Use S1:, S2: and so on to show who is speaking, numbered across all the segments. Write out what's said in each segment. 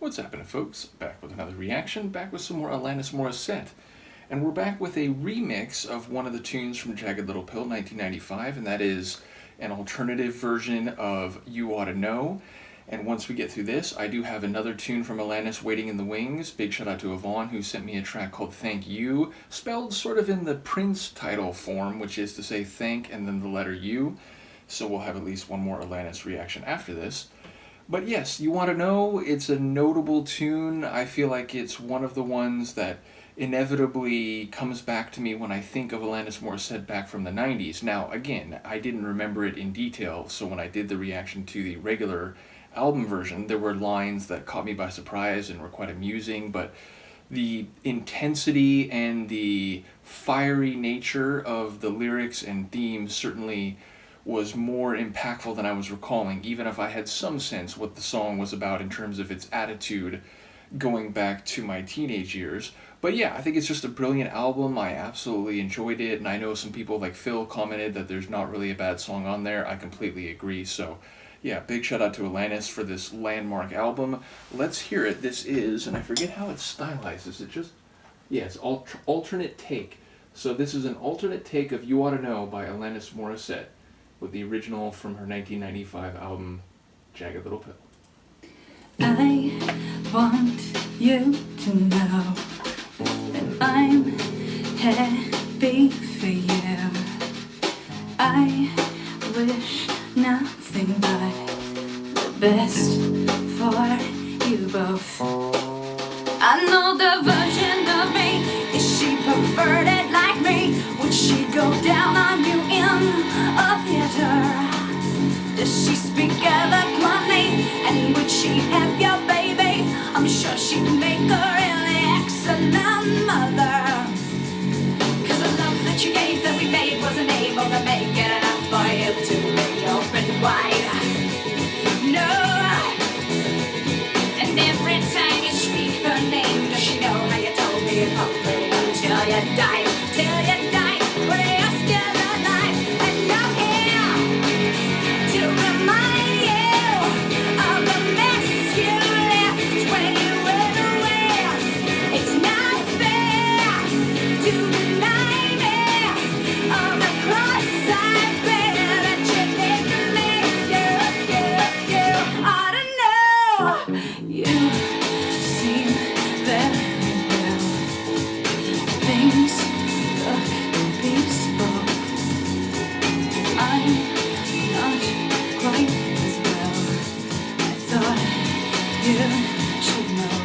S1: What's happening, folks? Back with another reaction, back with some more Alanis Morissette. And we're back with a remix of one of the tunes from Jagged Little Pill 1995, and that is an alternative version of You Oughta Know. And once we get through this, I do have another tune from Alanis waiting in the wings. Big shout out to Yvonne, who sent me a track called Thank You, spelled sort of in the Prince title form, which is to say thank and then the letter U. So we'll have at least one more Alanis reaction after this. But yes, You Oughta Know, it's a notable tune. I feel like it's one of the ones that inevitably comes back to me when I think of Alanis Morissette back from the 90s. Now, again, I didn't remember it in detail, so when I did the reaction to the regular album version, there were lines that caught me by surprise and were quite amusing, but the intensity and the fiery nature of the lyrics and themes certainly was more impactful than I was recalling, even if I had some sense what the song was about in terms of its attitude going back to my teenage years. But yeah, I think it's just a brilliant album. I absolutely enjoyed it, and I know some people like Phil commented that there's not really a bad song on there. I completely agree. So yeah, big shout out to Alanis for this landmark album. Let's hear it. This is, and I forget how it's stylized. Is it just, yeah, it's alternate take. So this is an alternate take of You Oughta Know by Alanis Morissette, with the original from her 1995 album, Jagged Little Pill.
S2: I want you to know that I'm happy for you. I wish nothing but the best for you both. I know the version of me, is she perverted like me? Would she go down on you in a theater? Does she speak eloquently? And would she have your baby? I'm sure she'd make a really excellent mother. Cause the love that you gave that we made wasn't able to make it enough for you to be open wide. No. And every time you speak her name, does she know how you told me it hungry until you die? Till you die, but you're still alive. And I'm here to remind you of the mess you left when you went away. It's not fair to deny me of the cross I bear that you did to me. You ought to know. You seem very well. Things look peaceful. I'm not quite as well. I thought you should know.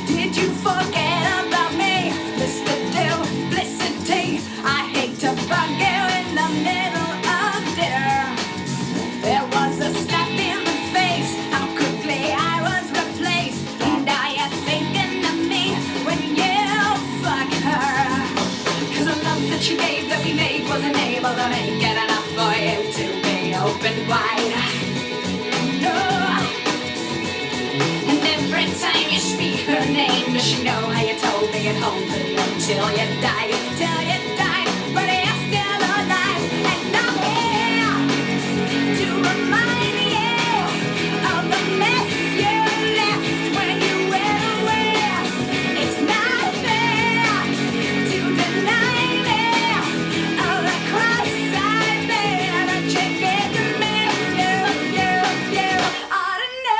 S2: Did you forget about me, Mr. Duplicity? I hate to bug you in the middle of dinner. There was a slap in the face, how quickly I was replaced. And now you're thinking of me when you fuck her. Cause the love that you gave that we made wasn't able to make it enough for you to be open wide. No. And every time you speak her name, does she know how you told me at home until you died? Till you died, but you're still alive. And I'm here to remind you of the mess you left when you went away. It's not fair to deny me of the cross I bear that you gave to me. You ought to know.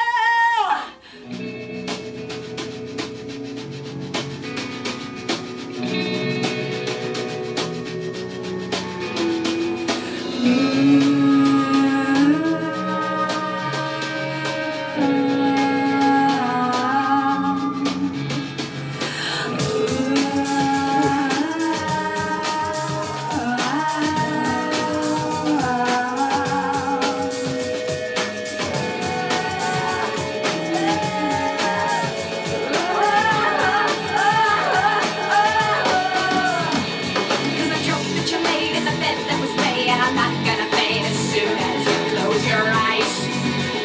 S2: Cause the joke that you made in the bed that was made, I'm not gonna fade as soon as you close your eyes.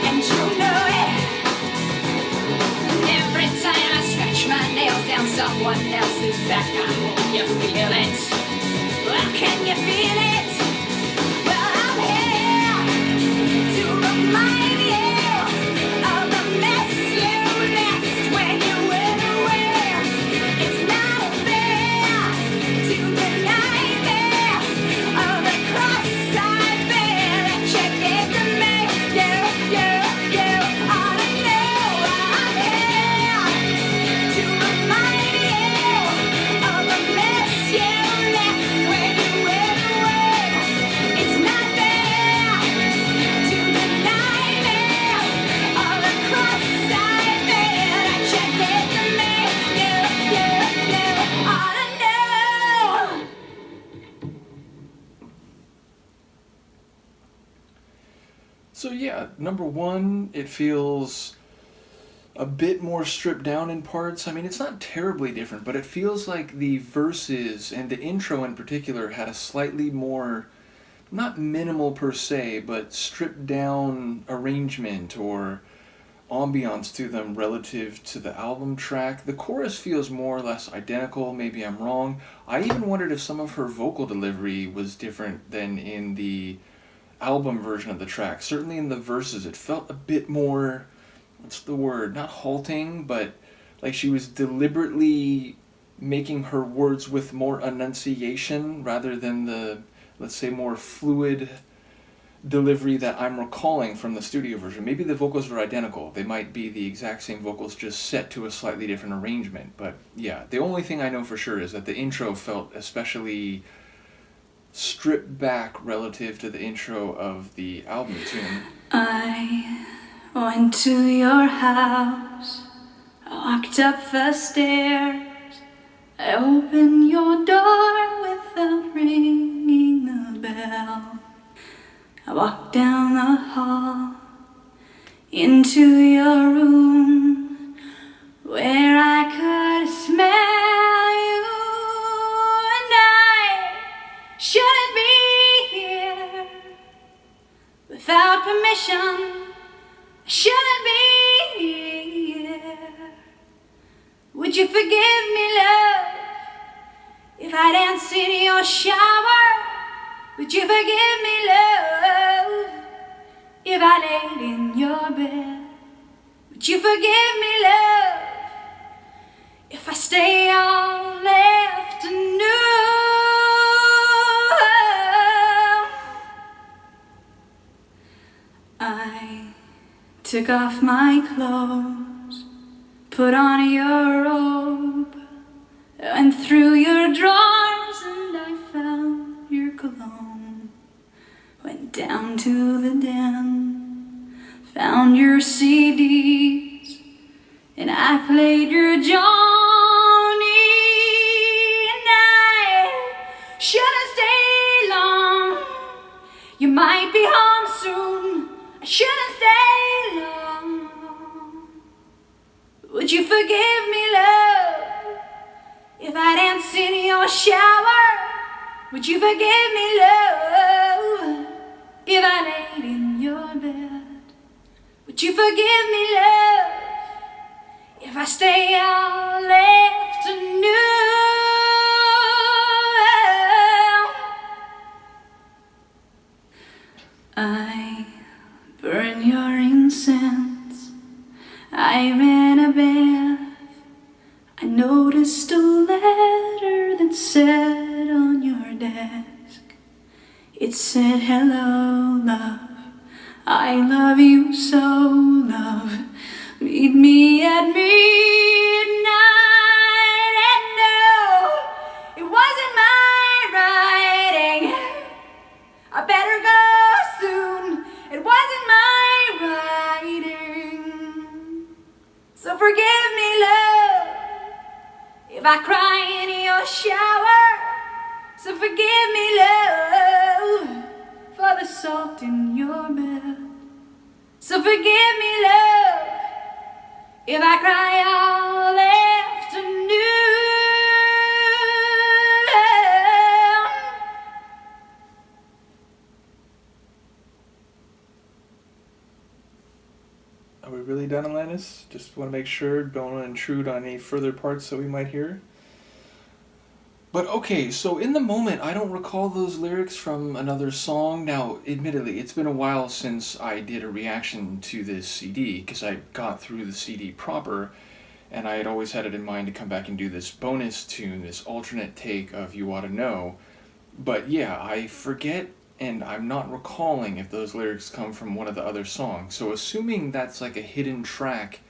S2: And you know it. And every time I scratch my nails down someone else's back, I hope you feel it. Well, can you feel it? Well, I'm here to remind you of the mess you
S1: Number one, it feels a bit more stripped down in parts. I mean, it's not terribly different, but it feels like the verses and the intro in particular had a slightly more, not minimal per se, but stripped down arrangement or ambiance to them relative to the album track. The chorus feels more or less identical, maybe I'm wrong. I even wondered if some of her vocal delivery was different than in the album version of the track. Certainly in the verses, it felt a bit more, what's the word, not halting, but like she was deliberately making her words with more enunciation rather than the, let's say, more fluid delivery that I'm recalling from the studio version. Maybe the vocals are identical. They might be the exact same vocals, just set to a slightly different arrangement. But yeah, the only thing I know for sure is that the intro felt especially stripped back relative to the intro of the album tune.
S2: I went to your house, I walked up the stairs, I opened your door without ringing the bell. I walked down the hall into your room where I could smell you, and I shouldn't be here without permission. I shouldn't be here. Would you forgive me, love, if I dance in your shower? Would you forgive me, love, if I laid in your bed? Would you forgive me, love, if I stay all afternoon? I took off my clothes, put on your robe, went through your drawers and I found your cologne. Went down to the den, found your CDs, and I played your Johnny. And I shouldn't stay long, you might be home soon. I shouldn't stay long. Would you forgive me, love, if I dance in your shower? Would you forgive me, love, if I laid in your bed? Would you forgive me, love, if I stay all afternoon? I burn your incense, I ran a bath, I noticed a letter that said on your desk, it said, hello, love, I love you so, love, meet me at midnight. And no, it wasn't my writing, I better go soon, it wasn't my writing. So forgive me, love, if I cry in your shower. So forgive me, love, for the salt in your bed. So forgive me, love, if I cry all afternoon.
S1: Are we really done, Alanis? Just want to make sure, don't want to intrude on any further parts that we might hear. But okay, so in the moment, I don't recall those lyrics from another song. Now, admittedly, it's been a while since I did a reaction to this CD, because I got through the CD proper, and I had always had it in mind to come back and do this bonus tune, this alternate take of You Oughta Know. But yeah, I forget, and I'm not recalling if those lyrics come from one of the other songs. So assuming that's like a hidden track,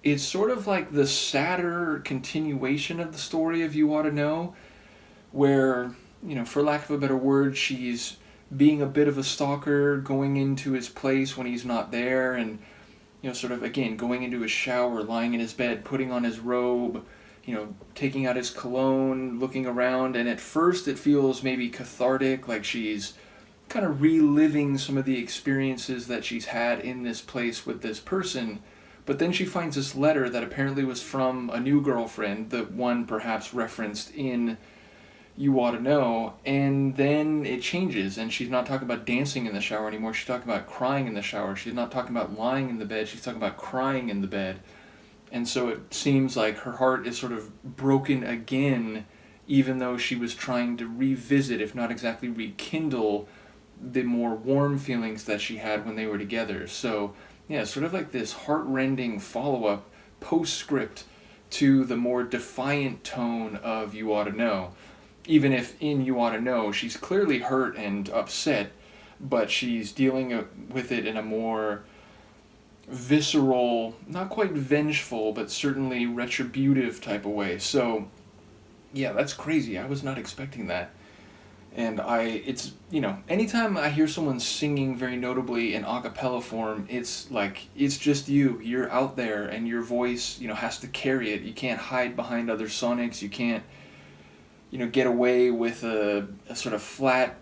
S1: it's sort of like the sadder continuation of the story of You Oughta Know, where, you know, for lack of a better word, she's being a bit of a stalker, going into his place when he's not there, and, you know, sort of, again, going into his shower, lying in his bed, putting on his robe, you know, taking out his cologne, looking around, and at first it feels maybe cathartic, like she's kind of reliving some of the experiences that she's had in this place with this person. But then she finds this letter that apparently was from a new girlfriend, the one perhaps referenced in You Oughta Know, and then it changes, and she's not talking about dancing in the shower anymore. She's talking about crying in the shower. She's not talking about lying in the bed. She's talking about crying in the bed. And so it seems like her heart is sort of broken again, even though she was trying to revisit, if not exactly rekindle, the more warm feelings that she had when they were together. So, yeah, sort of like this heart-rending follow-up postscript to the more defiant tone of You Oughta Know. Even if in You Oughta Know, she's clearly hurt and upset, but she's dealing with it in a more visceral, not quite vengeful, but certainly retributive type of way. So, yeah, that's crazy. I was not expecting that. And it's, anytime I hear someone singing very notably in a cappella form, it's like, it's just you. You're out there, and your voice, has to carry it. You can't hide behind other sonics. You can't, get away with a sort of flat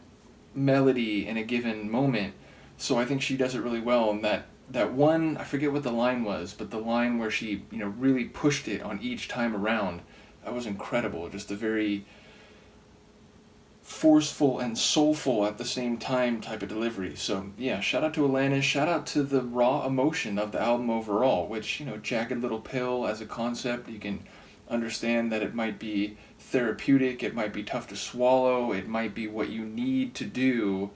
S1: melody in a given moment. So I think she does it really well. And that one, I forget what the line was, but the line where she, really pushed it on each time around, that was incredible. Just a very forceful and soulful at the same time type of delivery. So yeah, shout out to Alanis, shout out to the raw emotion of the album overall, which, Jagged Little Pill as a concept, you can understand that it might be therapeutic, it might be tough to swallow, it might be what you need to do,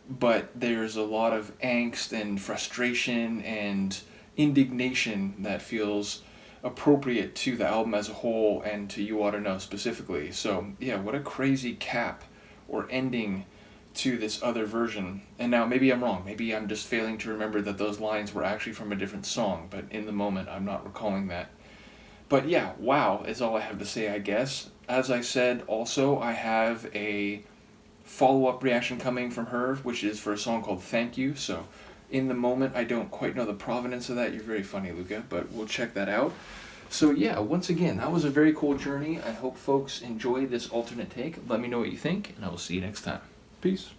S1: but there's a lot of angst and frustration and indignation that feels appropriate to the album as a whole and to You Oughta Know specifically. So yeah, what a crazy cap or ending to this other version. And now maybe I'm wrong, maybe I'm just failing to remember that those lines were actually from a different song, but in the moment I'm not recalling that. But yeah, wow is all I have to say, I guess. As I said, also, I have a follow-up reaction coming from her, which is for a song called Thank You. So in the moment, I don't quite know the provenance of that. You're very funny, Luca, but we'll check that out. So yeah, once again, that was a very cool journey. I hope folks enjoy this alternate take. Let me know what you think, and I will see you next time. Peace.